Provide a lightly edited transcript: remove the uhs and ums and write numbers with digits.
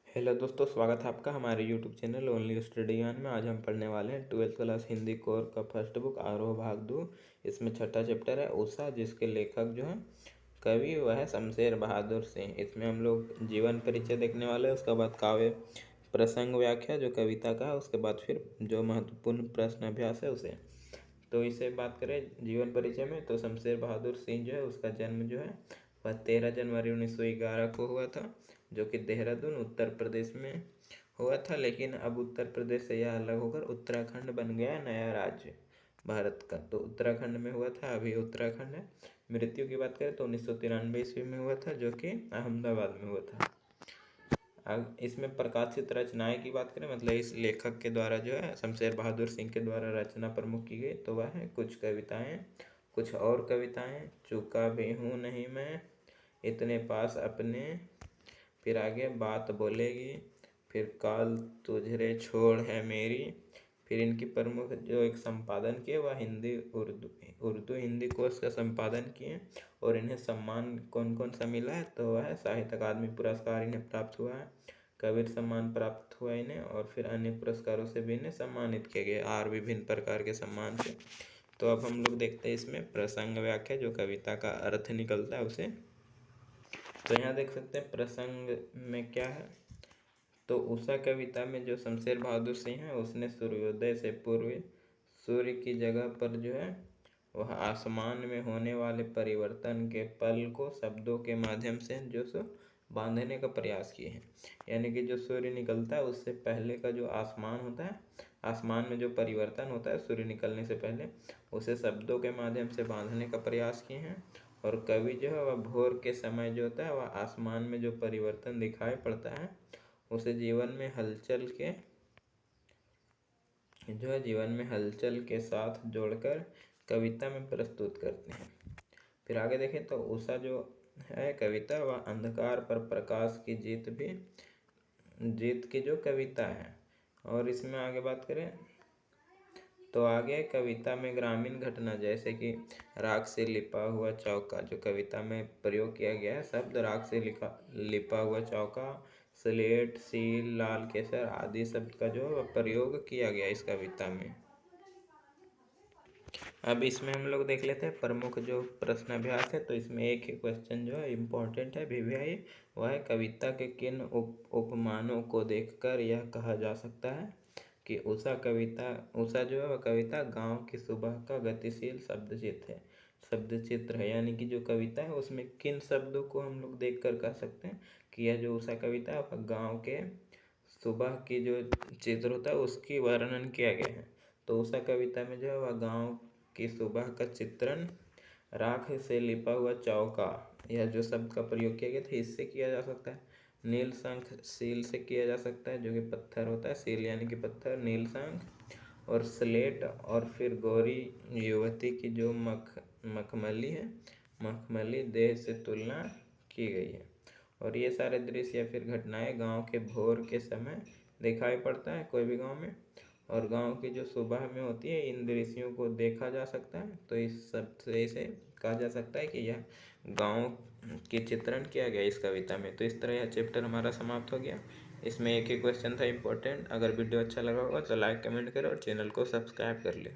Hello दोस्तों, स्वागत है आपका हमारे यूट्यूब चैनल ओनली स्टडी ज्ञान में। आज हम पढ़ने वाले हैं 12th क्लास हिंदी कोर का फर्स्ट बुक आरोह भाग 2। इसमें छठा चैप्टर है उषा, जिसके लेखक जो हैं कवि वह है शमशेर बहादुर सिंह। इसमें हम लोग जीवन परिचय देखने वाले हैं, उसके बाद काव्य प्रसंग व्याख्या जो कविता का है, उसके बाद फिर जो महत्वपूर्ण प्रश्न अभ्यास है उसे। तो इसे बात करें जीवन परिचय में, तो शमशेर बहादुर सिंह जो है उसका जन्म जो है वह 13 जनवरी 1911 को हुआ था, जो कि देहरादून उत्तर प्रदेश में हुआ था। लेकिन अब उत्तर प्रदेश से यह अलग होकर उत्तराखंड बन गया नया राज्य भारत का। तो उत्तराखंड में हुआ था, अभी उत्तराखंड है। मृत्यु की बात करें तो 1993 ईस्वी में हुआ था, जो कि अहमदाबाद में हुआ था। अब इसमें प्रकाशित रचनाएं की बात करें, मतलब इस लेखक के द्वारा जो है शमशेर बहादुर सिंह के द्वारा रचना प्रमुख की गई, तो वह है कुछ कविताएं, कुछ और कविताएं, चूका भी हूँ नहीं मैं, इतने पास अपने, फिर आगे बात बोलेगी, फिर काल तुझरे छोड़ है मेरी। फिर इनकी प्रमुख जो एक संपादन किए वह हिंदी उर्दू हिंदी कोर्स का संपादन किए। और इन्हें सम्मान कौन कौन सा मिला है, तो वह है साहित्य अकादमी पुरस्कार इन्हें प्राप्त हुआ है, कबीर सम्मान प्राप्त हुआ इन्हें, और फिर अन्य पुरस्कारों से भी इन्हें सम्मानित किया गया और विभिन्न प्रकार के सम्मान से। तो अब हम लोग देखते हैं इसमें प्रसंग व्याख्या, जो कविता का अर्थ निकलता है उसे। तो यहाँ देख सकते हैं प्रसंग में क्या है। तो उषा कविता में जो शमशेर बहादुर सिंह है उसने सूर्योदय से पूर्व सूर्य की जगह पर जो है वह आसमान में होने वाले परिवर्तन के पल को शब्दों के माध्यम से जो सो बांधने का प्रयास किए हैं। यानी कि जो सूर्य निकलता है उससे पहले का जो आसमान होता है, आसमान में जो परिवर्तन होता है सूर्य निकलने से पहले, उसे शब्दों के माध्यम से बांधने का प्रयास किए हैं। और कवि जो है वह भोर के समय जो होता है वह आसमान में जो परिवर्तन दिखाई पड़ता है उसे जीवन में हलचल के साथ जोड़कर कविता में प्रस्तुत करते हैं। फिर आगे देखें तो उषा जो है कविता वह अंधकार पर प्रकाश की जीत की जो कविता है। और इसमें आगे बात करें तो आगे कविता में ग्रामीण घटना जैसे कि राख से लिपा हुआ चौका, जो कविता में प्रयोग किया गया है शब्द राख से लिपा हुआ चौका, स्लेट, सील, लाल केसर आदि शब्द का जो प्रयोग किया गया इस कविता में। अब इसमें हम लोग देख लेते हैं प्रमुख जो प्रश्न अभ्यास है। तो इसमें एक ही क्वेश्चन जो है इम्पोर्टेंट है वीवीआई, वह है कविता के किन उपमानों को देखकर यह कहा जा सकता है कि उषा जो है वह कविता गांव की सुबह का गतिशील शब्द चित्र है। यानी कि जो कविता है उसमें किन शब्दों को हम लोग देखकर कह सकते हैं कि यह जो उषा कविता है वह गाँव के सुबह की जो चित्र होता है उसकी वर्णन किया गया है। तो उषा कविता में जो है वह गाँव की सुबह का चित्रण राख से लिपा हुआ चौका, यह जो शब्द का प्रयोग किया गया था इससे किया जा सकता है। नील शंख सील से किया जा सकता है, जो कि पत्थर होता है, सील यानी कि पत्थर, नील शंख। और स्लेट, और फिर गौरी युवती की जो मखमली देह से तुलना की गई है। और ये सारे दृश्य या फिर घटनाएं गांव के भोर के समय दिखाई पड़ता है कोई भी गांव में, और गांव की जो सुबह में होती है इन दृश्यों को देखा जा सकता है। तो इस सब से इसे कहा जा सकता है कि यह गांव के चित्रण किया गया इस कविता में। तो इस तरह यह चैप्टर हमारा समाप्त हो गया। इसमें एक ही क्वेश्चन था इम्पोर्टेंट। अगर वीडियो अच्छा लगा होगा तो लाइक कमेंट करें और चैनल को सब्सक्राइब कर ले।